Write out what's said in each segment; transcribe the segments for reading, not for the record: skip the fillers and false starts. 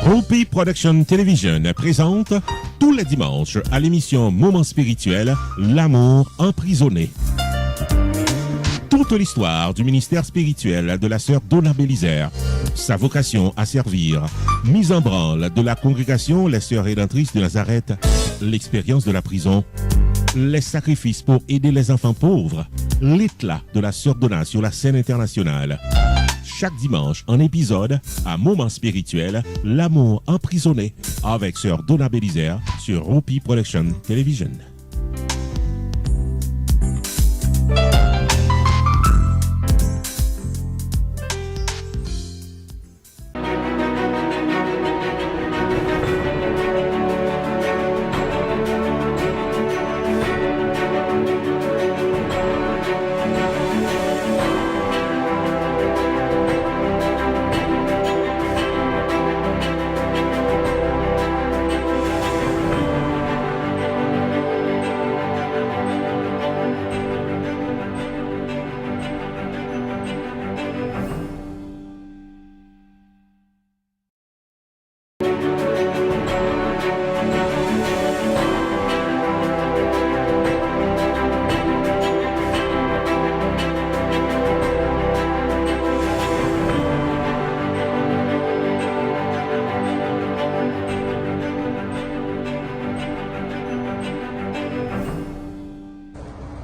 Hopi Production Television présente tous les dimanches à l'émission Moment spirituel, l'amour emprisonné. Toute l'histoire du ministère spirituel de la sœur Donna Bélisaire, sa vocation à servir, mise en branle de la congrégation Les Sœurs Rédemptrices de Nazareth, l'expérience de la prison, les sacrifices pour aider les enfants pauvres, l'éclat de la sœur Donna sur la scène internationale. Chaque dimanche, en épisode, à Moment spirituel, l'amour emprisonné, avec sœur Donna Bélisaire sur Hopi Production Television.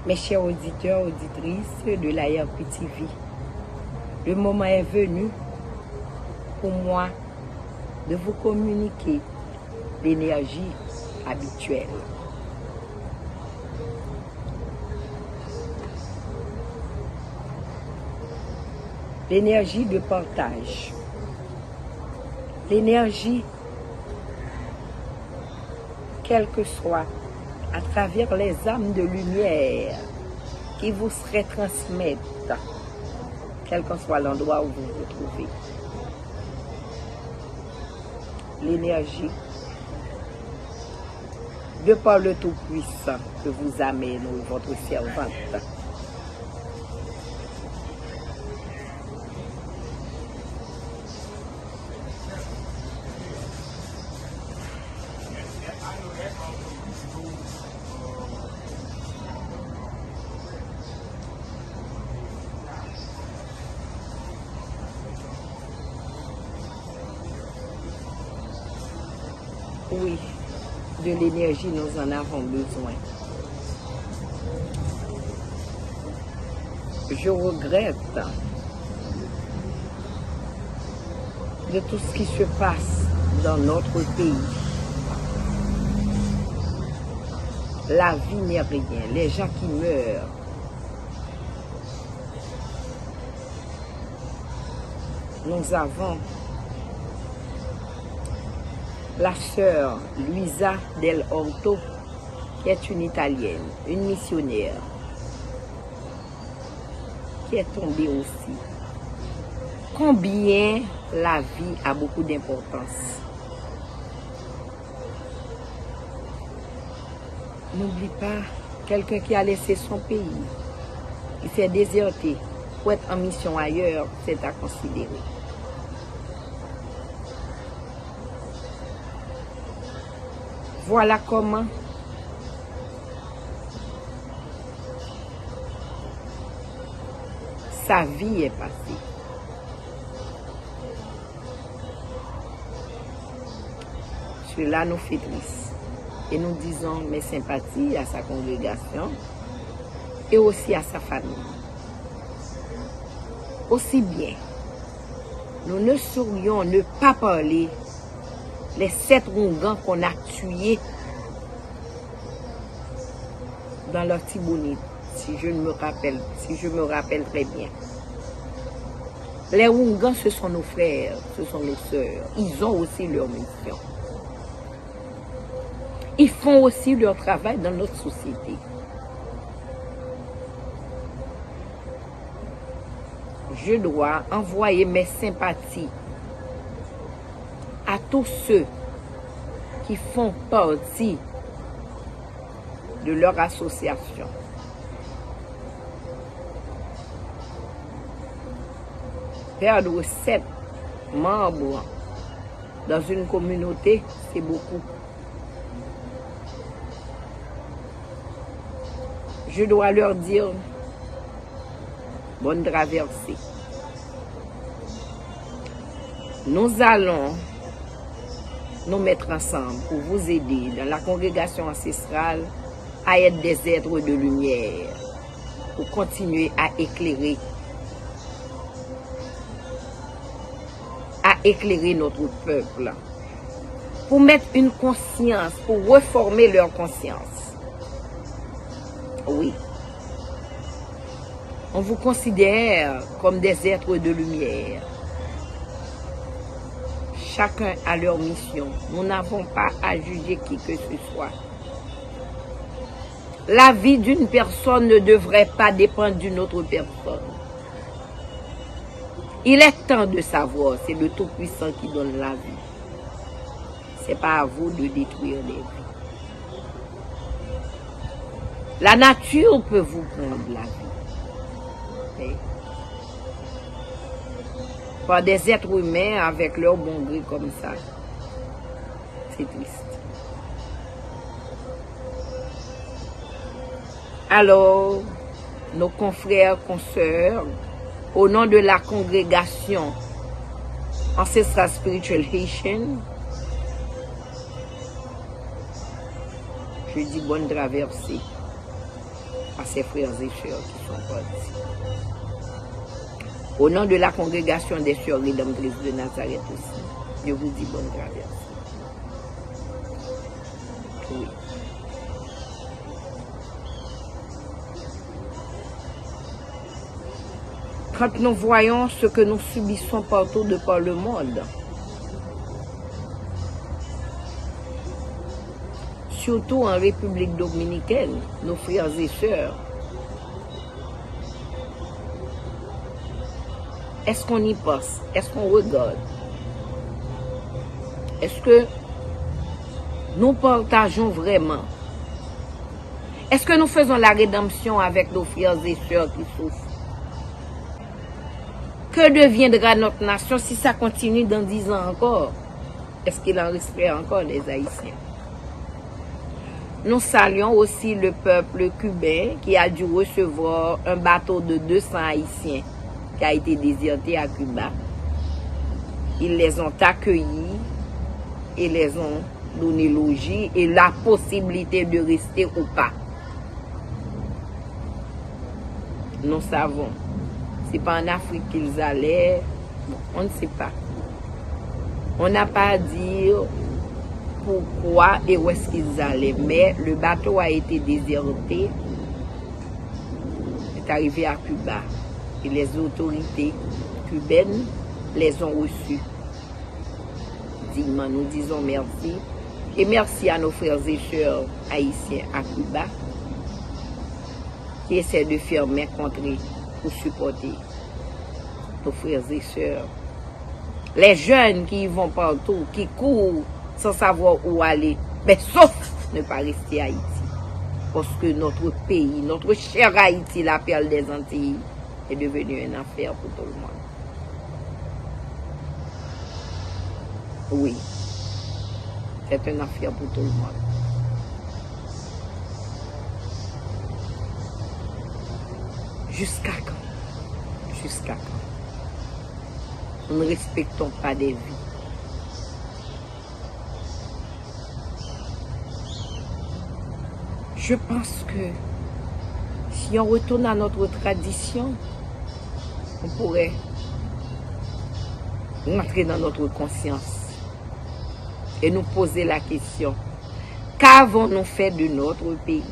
Mes chers auditeurs, auditrices de la RPTV, le moment est venu pour moi de vous communiquer l'énergie habituelle. L'énergie de partage. L'énergie, quelle que soit, à travers les âmes de lumière qui vous seraient transmettre, quel que soit l'endroit où vous vous trouvez. L'énergie, de par le Tout-Puissant que vous amène votre servante. Oui, de l'énergie, nous en avons besoin. Je regrette de tout ce qui se passe dans notre pays. La vie n'est rien, les gens qui meurent. Nous avons la sœur Luisa Del Orto, qui est une Italienne, une missionnaire, qui est tombée aussi. Combien la vie a beaucoup d'importance. N'oublie pas quelqu'un qui a laissé son pays, qui s'est déserté pour être en mission ailleurs, c'est à considérer. Voilà comment sa vie est passée. Cela nous fait triste. Et nous disons mes sympathies à sa congrégation et aussi à sa famille. Aussi bien, nous ne saurions ne pas parler les 7 Roungans qu'on a tués dans leur Tibonite, si je me rappelle très bien. Les Roungans, ce sont nos frères, ce sont nos sœurs. Ils ont aussi leur mission. Ils font aussi leur travail dans notre société. Je dois envoyer mes sympathies à tous ceux qui font partie de leur association. Perdre 7 membres dans une communauté, c'est beaucoup. Je dois leur dire bonne traversée. Nous allons nous mettre ensemble pour vous aider dans la congrégation ancestrale à être des êtres de lumière, pour continuer à éclairer notre peuple, pour mettre une conscience, pour reformer leur conscience. Oui. On vous considère comme des êtres de lumière. Chacun a leur mission. Nous n'avons pas à juger qui que ce soit. La vie d'une personne ne devrait pas dépendre d'une autre personne. Il est temps de savoir, c'est le Tout-Puissant qui donne la vie. Ce n'est pas à vous de détruire les vies. La nature peut vous prendre la vie. Okay? Par des êtres humains avec leur bon gré comme ça. C'est triste. Alors, nos confrères, consoeurs, au nom de la congrégation Ancestral Spiritual Haitian, je dis bonne traversée à ses frères et sœurs qui sont partis. Au nom de la congrégation des sœurs rédemptrices de Nazareth aussi, je vous dis bonne traversée. Oui. Quand nous voyons ce que nous subissons partout de par le monde, surtout en République dominicaine, nos frères et sœurs, est-ce qu'on y pense? Est-ce qu'on regarde? Est-ce que nous partageons vraiment? Est-ce que nous faisons la rédemption avec nos frères et sœurs qui souffrent? Que deviendra notre nation si ça continue dans 10 ans encore? Est-ce qu'il en resterait encore des Haïtiens? Nous saluons aussi le peuple cubain qui a dû recevoir un bateau de 200 Haïtiens qui a été déserté à Cuba. Ils les ont accueillis et les ont donné logis et la possibilité de rester ou pas. Nous savons. C'est pas en Afrique qu'ils allaient. Bon, on ne sait pas. On n'a pas à dire pourquoi et où est-ce qu'ils allaient. Mais le bateau a été déserté. C'est arrivé à Cuba. Et les autorités cubaines les ont reçus. Dignement, nous disons merci. Et merci à nos frères et sœurs haïtiens à Cuba qui essaient de faire main contre pour supporter nos frères et sœurs. Les jeunes qui y vont partout, qui courent sans savoir où aller, mais sauf ne pas rester à Haïti. Parce que notre pays, notre cher Haïti, la perle des Antilles, est devenu une affaire pour tout le monde. Oui, c'est une affaire pour tout le monde. Jusqu'à quand? Jusqu'à quand? Nous ne respectons pas des vies. Je pense que si on retourne à notre tradition, on pourrait entrer dans notre conscience et nous poser la question, qu'avons-nous fait de notre pays?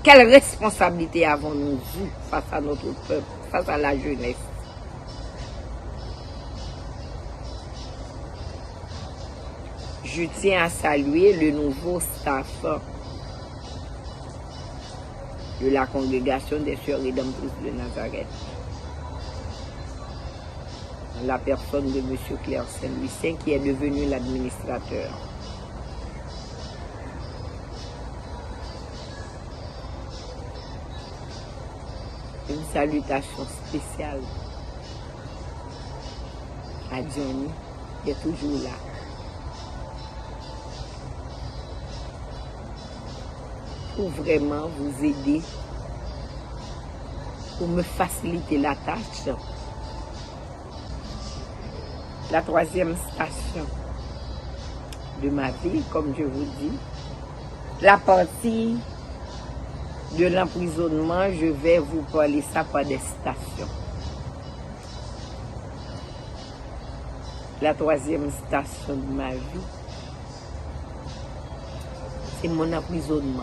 Quelle responsabilité avons-nous eu face à notre peuple, face à la jeunesse? Je tiens à saluer le nouveau staff de la congrégation des Sœurs Rédemptrices de Nazareth. La personne de M. Claire Saint-Lucien qui est devenu l'administrateur. Une salutation spéciale à Johnny, qui est toujours là. Pour vraiment vous aider, pour me faciliter la tâche. La troisième station de ma vie, comme je vous dis, la partie de l'emprisonnement, je vais vous parler ça par des stations. La troisième station de ma vie, c'est mon emprisonnement.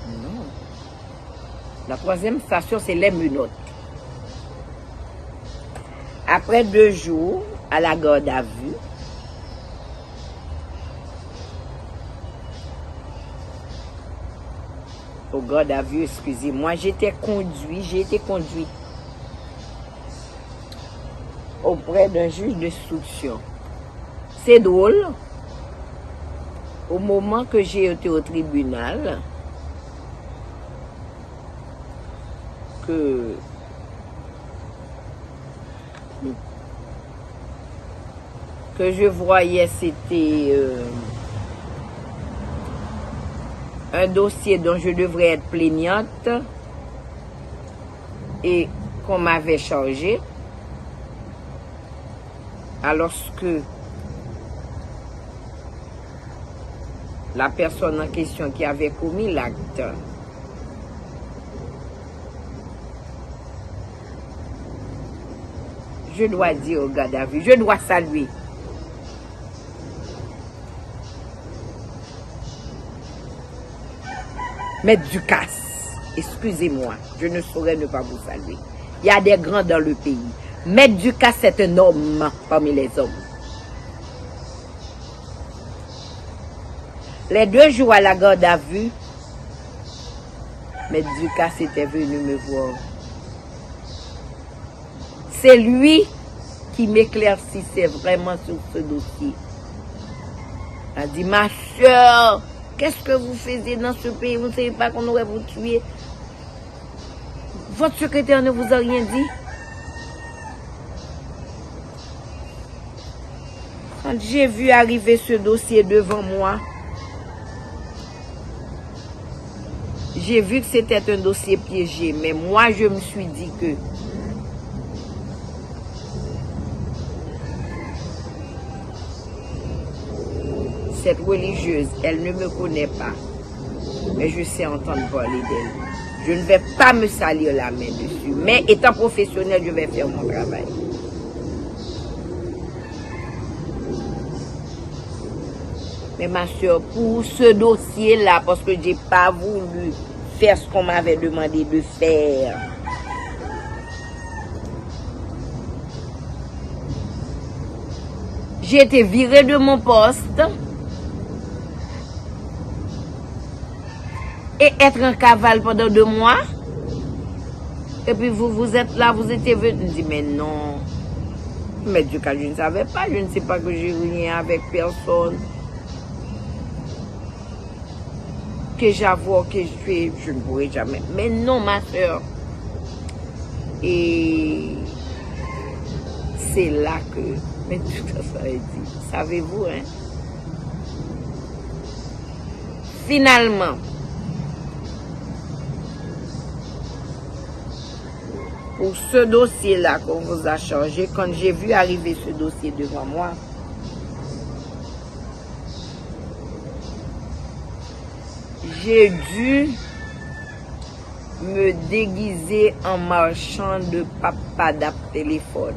Non. La troisième station, c'est les menottes. Après 2 jours à la garde à vue, au garde à vue, excusez-moi, j'ai été conduit auprès d'un juge d'instruction. C'est drôle, au moment que j'ai été au tribunal, que je voyais, c'était un dossier dont je devrais être plaignante et qu'on m'avait chargé, alors que la personne en question qui avait commis l'acte je dois dire au garde à vue, je dois saluer Maître Ducasse. Excusez-moi, je ne saurais ne pas vous saluer. Il y a des grands dans le pays. Maître Ducasse est un homme parmi les hommes. Les 2 jours à la garde à vue, Maître Ducasse était venu me voir. C'est lui qui m'éclaircissait vraiment sur ce dossier. Il a dit, ma soeur, qu'est-ce que vous faisiez dans ce pays? Vous ne savez pas qu'on aurait vous tué? Votre secrétaire ne vous a rien dit? Quand j'ai vu arriver ce dossier devant moi, j'ai vu que c'était un dossier piégé, mais moi je me suis dit que cette religieuse, elle ne me connaît pas, mais je sais entendre parler d'elle. Je ne vais pas me salir la main dessus, mais étant professionnel, je vais faire mon travail. Mais ma soeur, pour ce dossier-là, parce que je n'ai pas voulu faire ce qu'on m'avait demandé de faire, j'ai été virée de mon poste et être en cavale pendant 2 mois. Et puis vous êtes là, vous étiez venu. Je dis, mais non. Mais du cas, je ne savais pas. Je ne sais pas que j'ai rien avec personne. Que j'avoue, que je fais, je ne pourrai jamais. Mais non, ma soeur. Et c'est là que, mais tout ça a dit, savez-vous, hein? Finalement, pour ce dossier-là qu'on vous a chargé, quand j'ai vu arriver ce dossier devant moi, j'ai dû me déguiser en marchand de papadap téléphone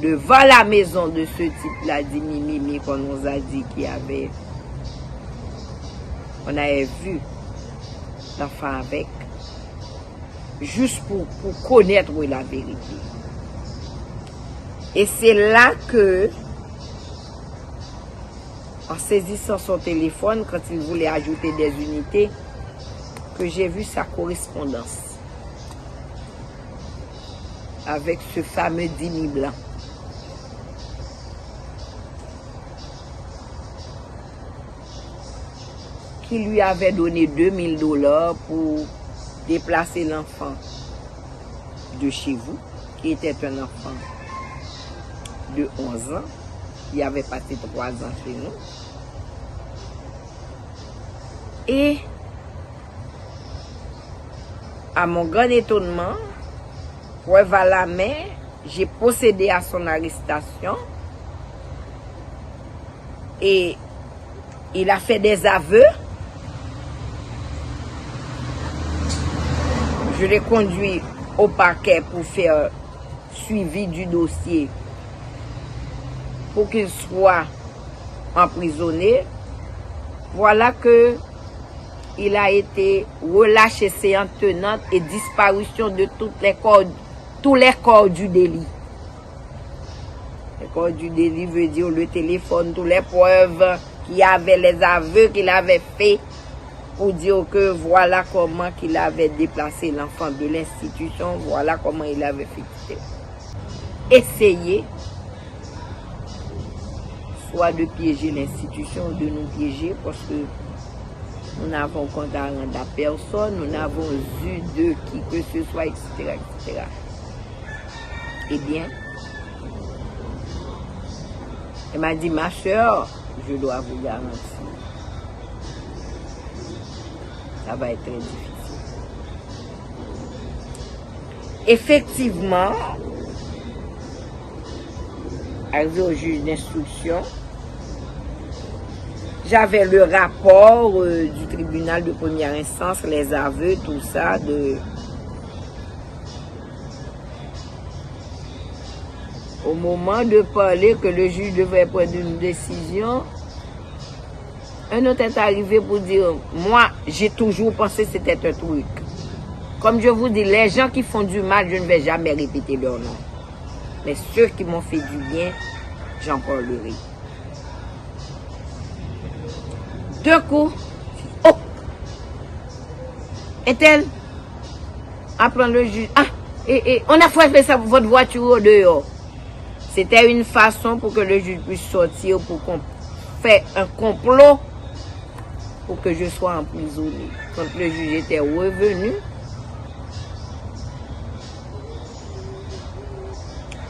devant la maison de ce type-là, dit Mimi, qu'on nous a dit qu'il y avait. On avait vu l'enfant avec, juste pour connaître la vérité. Et c'est là que, en saisissant son téléphone, quand il voulait ajouter des unités, que j'ai vu sa correspondance avec ce fameux Dimi Blanc. qui lui avait donné $2000 pour déplacer l'enfant de chez vous, qui était un enfant de 11 ans, qui avait passé 3 ans chez nous. Et à mon grand étonnement, pour la main, j'ai procédé à son arrestation et il a fait des aveux. Je l'ai conduit au parquet pour faire suivi du dossier pour qu'il soit emprisonné. Voilà que il a été relâché séance tenante et disparition de tous les corps du délit. Les corps du délit veut dire le téléphone, toutes les preuves qu'il avait, les aveux qu'il avait fait pour dire que voilà comment qu'il avait déplacé l'enfant de l'institution, voilà comment il avait fait. Essayer soit de piéger l'institution, de nous piéger parce que nous n'avons compte à rendre à personne, nous n'avons eu de qui que ce soit, etc., etc. Eh bien, elle m'a dit, ma soeur, je dois vous garantir, ça va être très difficile. Effectivement, arrivé au juge d'instruction, j'avais le rapport du tribunal de première instance, les aveux, tout ça, au moment de parler que le juge devait prendre une décision, un autre est arrivé pour dire, moi, j'ai toujours pensé que c'était un truc. Comme je vous dis, les gens qui font du mal, je ne vais jamais répéter leur nom. Mais ceux qui m'ont fait du bien, j'en parlerai. D'un coup, oh! Est-elle? Apprend le juge. Ah! Et on a fait ça pour votre voiture au dehors. C'était une façon pour que le juge puisse sortir, pour qu'on fasse un complot pour que je sois emprisonné. Quand le juge était revenu,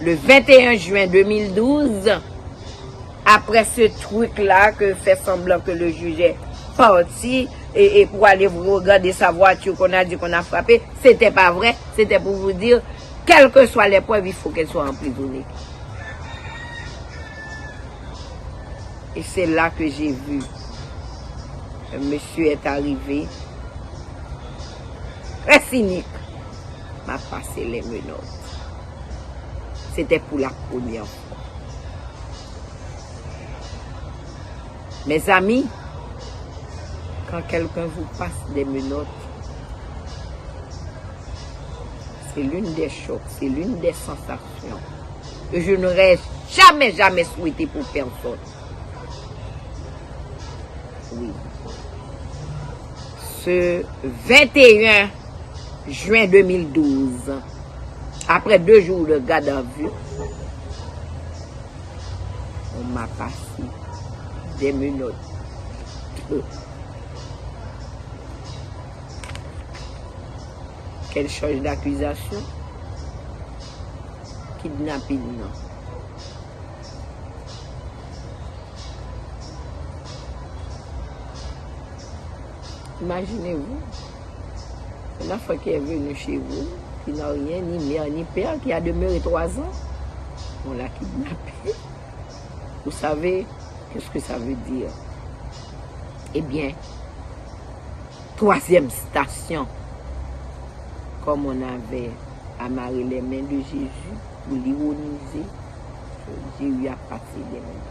le 21 juin 2012, après ce truc-là, que fait semblant que le juge est parti, et pour aller vous regarder sa voiture qu'on a dit qu'on a frappé, c'était pas vrai, c'était pour vous dire, quelles que soient les preuves, il faut qu'elles soient emprisonnées. Et c'est là que j'ai vu, un monsieur est arrivé, très cynique, m'a passé les menottes. C'était pour la première fois. Mes amis, quand quelqu'un vous passe des menottes, c'est l'une des chocs, c'est l'une des sensations que je n'aurais jamais souhaité pour personne. Oui. Ce 21 juin 2012, après 2 jours de garde à vue, on m'a passé des menottes. Quelle charge d'accusation? Kidnapping, non. Imaginez-vous, un enfant qui est venu chez vous, qui n'a rien, ni mère, ni père, qui a demeuré 3 ans, on l'a kidnappé. Vous savez, qu'est-ce que ça veut dire? Eh bien, 3e station, comme on avait amarré les mains de Jésus pour l'ironiser, j'ai eu à passer des mains.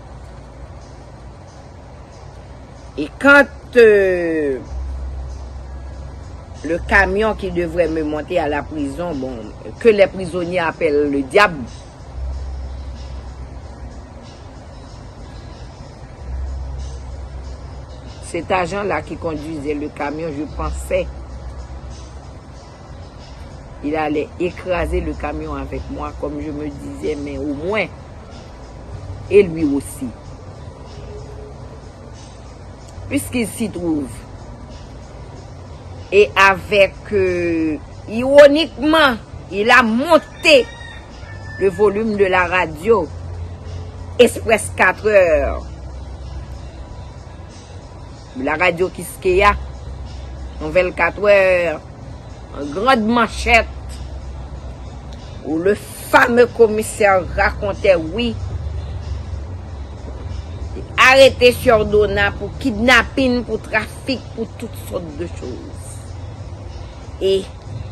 Et quand le camion qui devrait me monter à la prison, bon, que les prisonniers appellent le diable, cet agent-là qui conduisait le camion, je pensais il allait écraser le camion avec moi, comme je me disais, mais au moins, et lui aussi. Puisqu'il s'y trouve Et avec, ironiquement, il a monté le volume de la radio Express 4 heures. La radio Kiskeya, nouvelle 4 heures, en grande manchette, où le fameux commissaire racontait, oui, arrêté sur Donna pour kidnapping, pour trafic, pour toutes sortes de choses. Et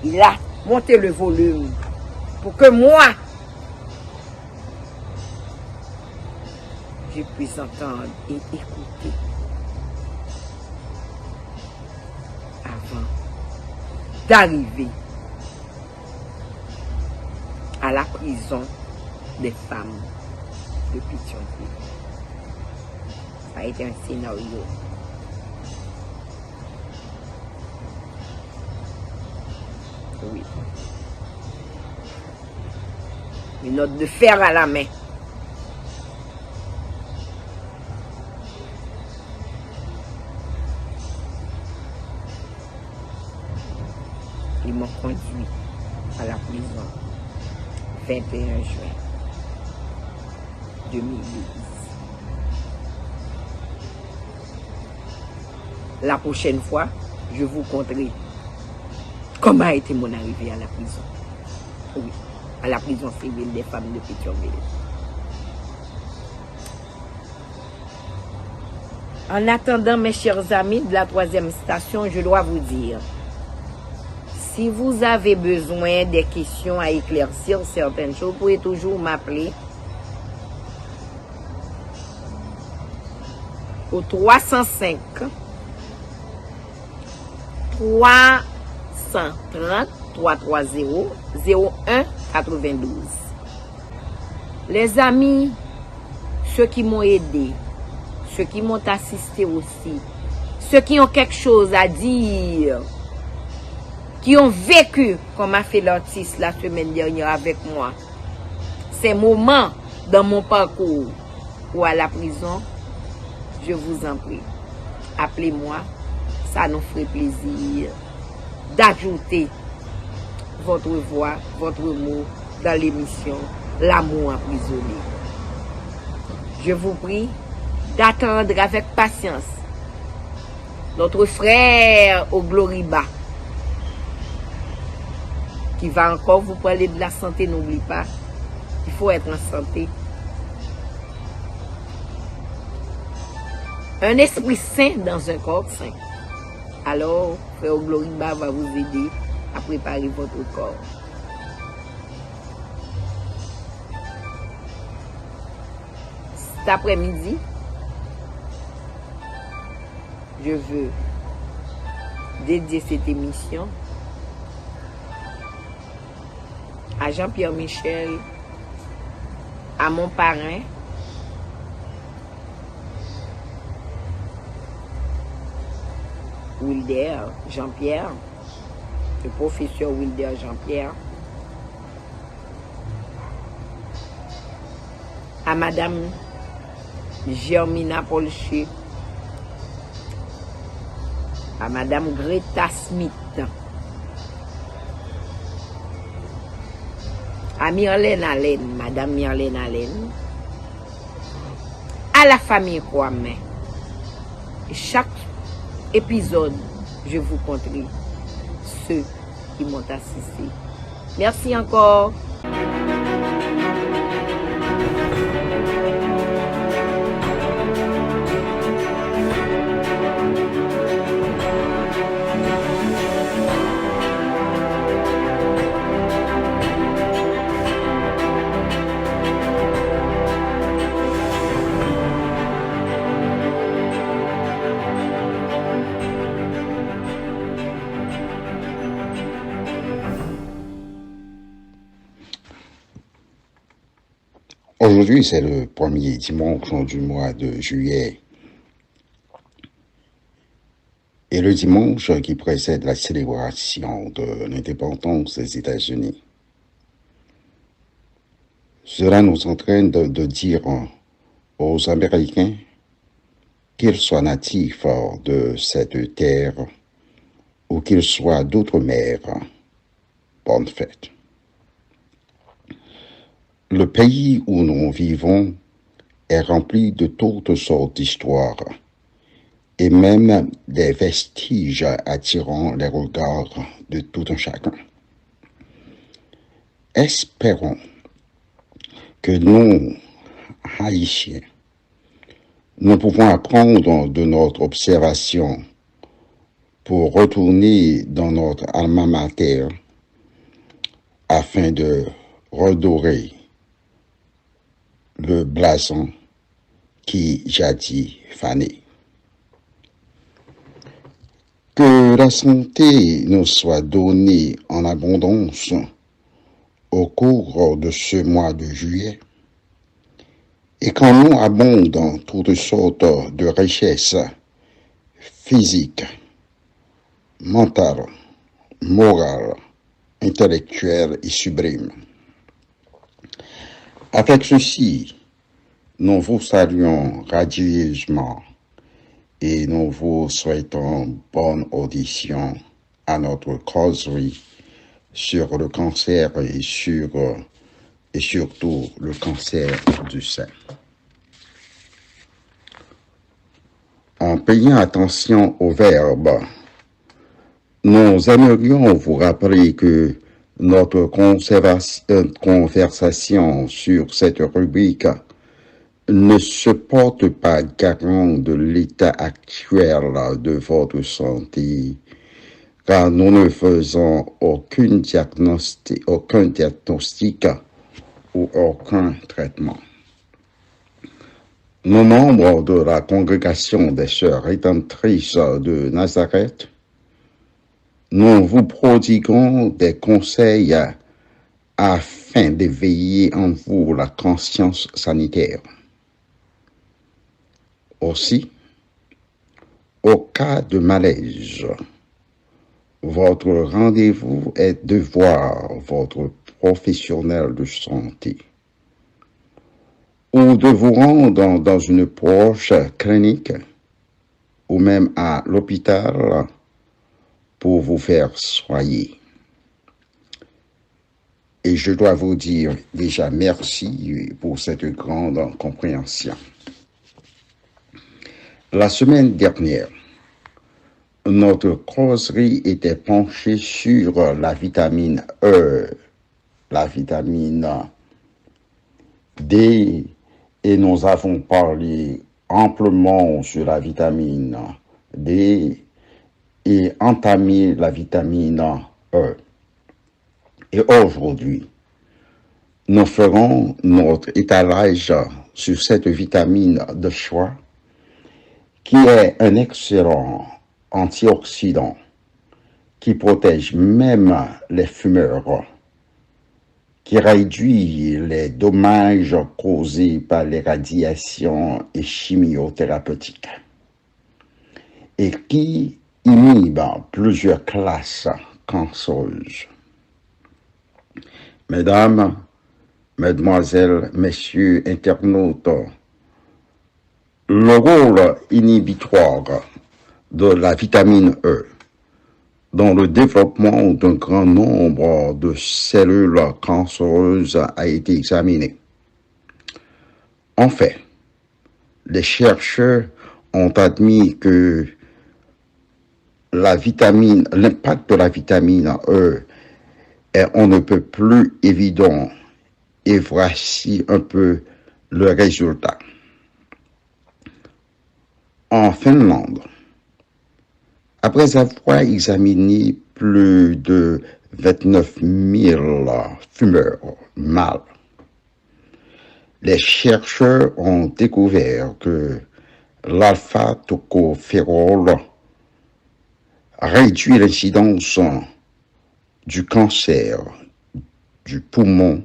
il a monté le volume pour que moi, je puisse entendre et écouter avant d'arriver à la prison des femmes de Pétionville. Ça a été un scénario. Oui. Une note de fer à la main. Ils m'ont conduit à la prison 21 juin 2012. La prochaine fois, je vous conterai comment a été mon arrivée à la prison. Oui, à la prison civile des femmes de Pétionville. En attendant, mes chers amis de la 3e station, je dois vous dire, si vous avez besoin des questions à éclaircir certaines choses, vous pouvez toujours m'appeler au 305 330 330 01 92. Les amis, ceux qui m'ont aidé, ceux qui m'ont assisté aussi, ceux qui ont quelque chose à dire, qui ont vécu comme a fait l'artiste la semaine dernière avec moi, ces moments dans mon parcours ou à la prison, je vous en prie, appelez-moi, ça nous ferait plaisir d'ajouter votre voix, votre mot dans l'émission L'amour emprisonné. Je vous prie d'attendre avec patience notre frère au Gloriba qui va encore vous parler de la santé. N'oublie pas, il faut être en santé. Un esprit sain dans un corps sain. Alors, frère Gloriba va vous aider à préparer votre corps. Cet après-midi, je veux dédier cette émission à Jean-Pierre Michel, à mon parrain, Wilder Jean-Pierre, le professeur Wilder Jean-Pierre, à Madame Germina Polché, à Madame Greta Smith, à Myrlène Allen, Madame Myrlène Allen, à la famille Kwame. Chaque épisode, je vous conterai ceux qui m'ont assisté. Merci encore. Aujourd'hui, c'est le premier dimanche du mois de juillet. Et le dimanche qui précède la célébration de l'indépendance des États-Unis. Cela nous entraîne de dire aux Américains qu'ils soient natifs de cette terre ou qu'il soit d'outre-mer, bonne fête. Le pays où nous vivons est rempli de toutes sortes d'histoires et même des vestiges attirant les regards de tout un chacun. Espérons que nous, Haïtiens, nous pouvons apprendre de notre observation pour retourner dans notre alma mater afin de redorer le blason qui jadis fanait. Que la santé nous soit donnée en abondance au cours de ce mois de juillet et qu'en nous abondent toutes sortes de richesses physiques, mentales, morales, intellectuelles et sublimes. Avec ceci, nous vous saluons radieusement et nous vous souhaitons bonne audition à notre causerie sur le cancer et surtout le cancer du sein. En payant attention au verbe, nous aimerions vous rappeler que notre conversation sur cette rubrique ne se porte pas garant de l'état actuel de votre santé, car nous ne faisons aucun diagnostic ou aucun traitement. Nos membres de la congrégation des Sœurs rédemptrices de Nazareth, nous vous prodiguons des conseils afin d'éveiller en vous la conscience sanitaire. Aussi, au cas de malaise, votre rendez-vous est de voir votre professionnel de santé ou de vous rendre dans une proche clinique ou même à l'hôpital pour vous faire soigner. Et je dois vous dire déjà merci pour cette grande compréhension. La semaine dernière, notre causerie était penchée sur la vitamine E, la vitamine D, et nous avons parlé amplement sur la vitamine D et entamé la vitamine E. Et aujourd'hui, nous ferons notre étalage sur cette vitamine de choix qui est un excellent antioxydant qui protège même les fumeurs, qui réduit les dommages causés par les radiations et chimiothérapeutiques et qui inhibe plusieurs classes cancéreuses. Mesdames, Mesdemoiselles, Messieurs internautes, le rôle inhibitoire de la vitamine E dans le développement d'un grand nombre de cellules cancéreuses a été examiné. En fait, les chercheurs ont admis que l'impact de la vitamine E est on ne peut plus évident, et voici un peu le résultat. En Finlande, après avoir examiné plus de 29 000 fumeurs mâles, les chercheurs ont découvert que l'alpha-tocophérol réduit l'incidence du cancer du poumon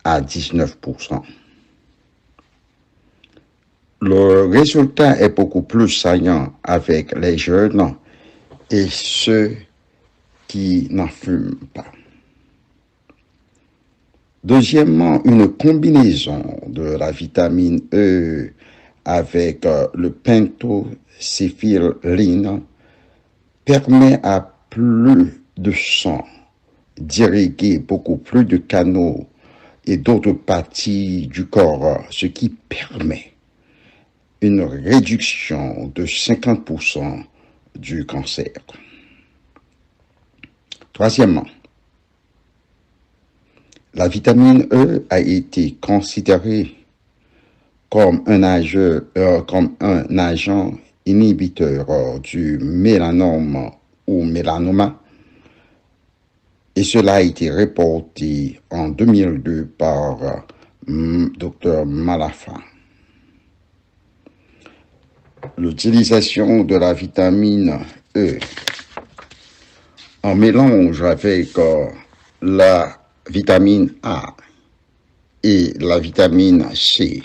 à 19%. Le résultat est beaucoup plus saillant avec les jeunes et ceux qui n'en fument pas. Deuxièmement, une combinaison de la vitamine E avec le pentoséphiline permet à plus de sang d'irriguer beaucoup plus de canaux et d'autres parties du corps, ce qui permet une réduction de 50% du cancer. Troisièmement, la vitamine E a été considérée comme un agent inhibiteur du mélanome ou mélanoma, et cela a été reporté en 2002 par Dr. Malafa. L'utilisation de la vitamine E en mélange avec la vitamine A et la vitamine C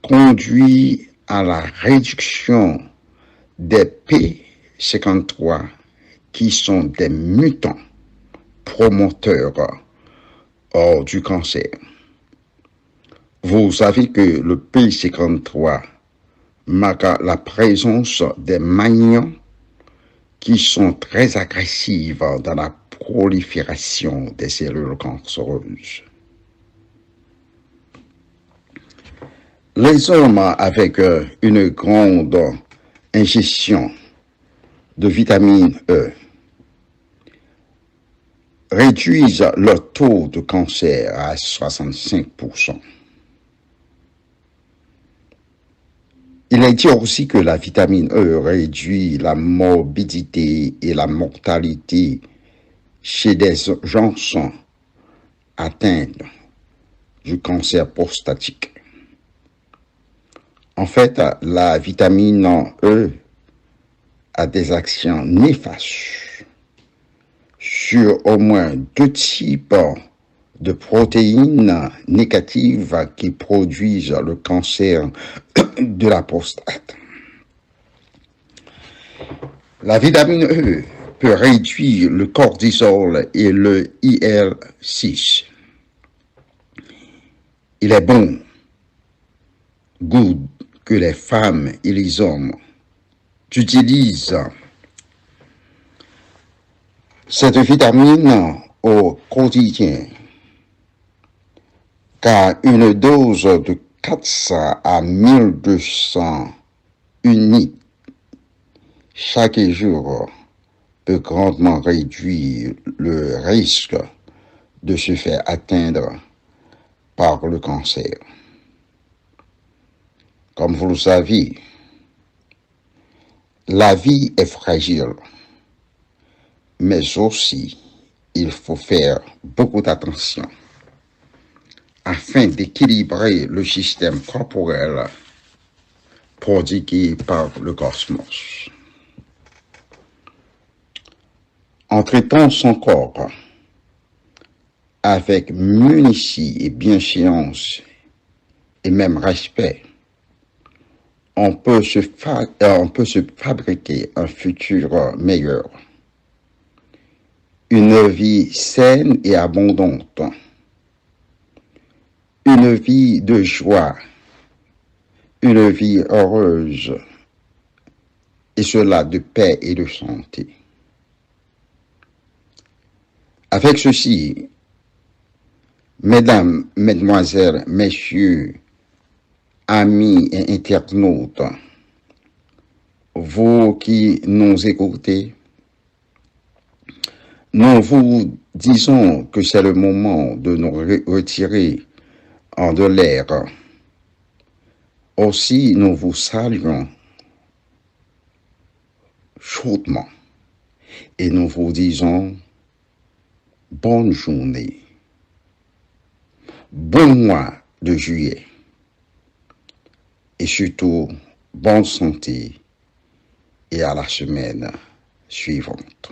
conduit à la réduction des P53 qui sont des mutants promoteurs du cancer. Vous savez que le P53 marque la présence des manions qui sont très agressives dans la prolifération des cellules cancéreuses. Les hommes avec une grande ingestion de vitamine E réduisent leur taux de cancer à 65%. Il est dit aussi que la vitamine E réduit la morbidité et la mortalité chez des gens atteints du cancer prostatique. En fait, la vitamine E a des actions néfastes sur au moins 2 types de protéines négatives qui produisent le cancer de la prostate. La vitamine E peut réduire le cortisol et le IL-6. Il est bon goût que les femmes et les hommes utilisent cette vitamine au quotidien, car une dose de 400 à 1200 unités chaque jour peut grandement réduire le risque de se faire atteindre par le cancer. Comme vous le savez, la vie est fragile, mais aussi il faut faire beaucoup d'attention afin d'équilibrer le système corporel prodigué par le cosmos. En traitant son corps avec munitie et bienséance et même respect, on peut se fabriquer un futur meilleur, une vie saine et abondante, une vie de joie, une vie heureuse, et cela de paix et de santé. Avec ceci, mesdames, mesdemoiselles, messieurs, amis et internautes, vous qui nous écoutez, nous vous disons que c'est le moment de nous retirer de l'air. Aussi, nous vous saluons chaudement et nous vous disons bonne journée, bon mois de juillet et surtout bonne santé et à la semaine suivante.